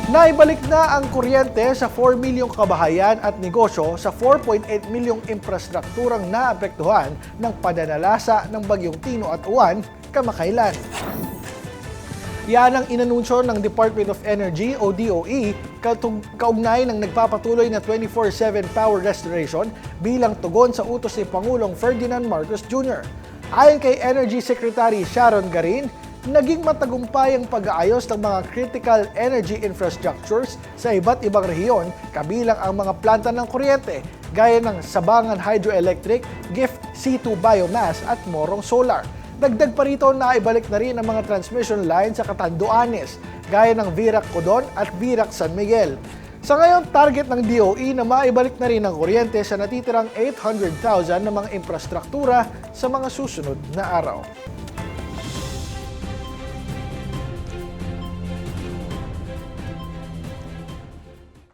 Naibalik na ang kuryente sa 4 milyong kabahayan at negosyo sa 4.8 milyong infrastrukturang naapektuhan ng pananalasa ng Bagyong Tino at Uwan kamakailan. Yan ang inanunsyo ng Department of Energy o DOE kaugnay ng nagpapatuloy na 24/7 power restoration bilang tugon sa utos ni Pangulong Ferdinand Marcos Jr. Ayon kay Energy Secretary Sharon Garin, naging matagumpay ang pag-aayos ng mga critical energy infrastructures sa iba't ibang rehiyon kabilang ang mga planta ng kuryente gaya ng Sabangan Hydroelectric, Gift C2 Biomass at Morong Solar. Dagdag pa rito na ibalik na rin ang mga transmission lines sa Catanduanes gaya ng Virac Codon at Virac San Miguel. Sa ngayon, target ng DOE na maibalik na rin ang kuryente sa natitirang 800,000 na mga infrastruktura sa mga susunod na araw.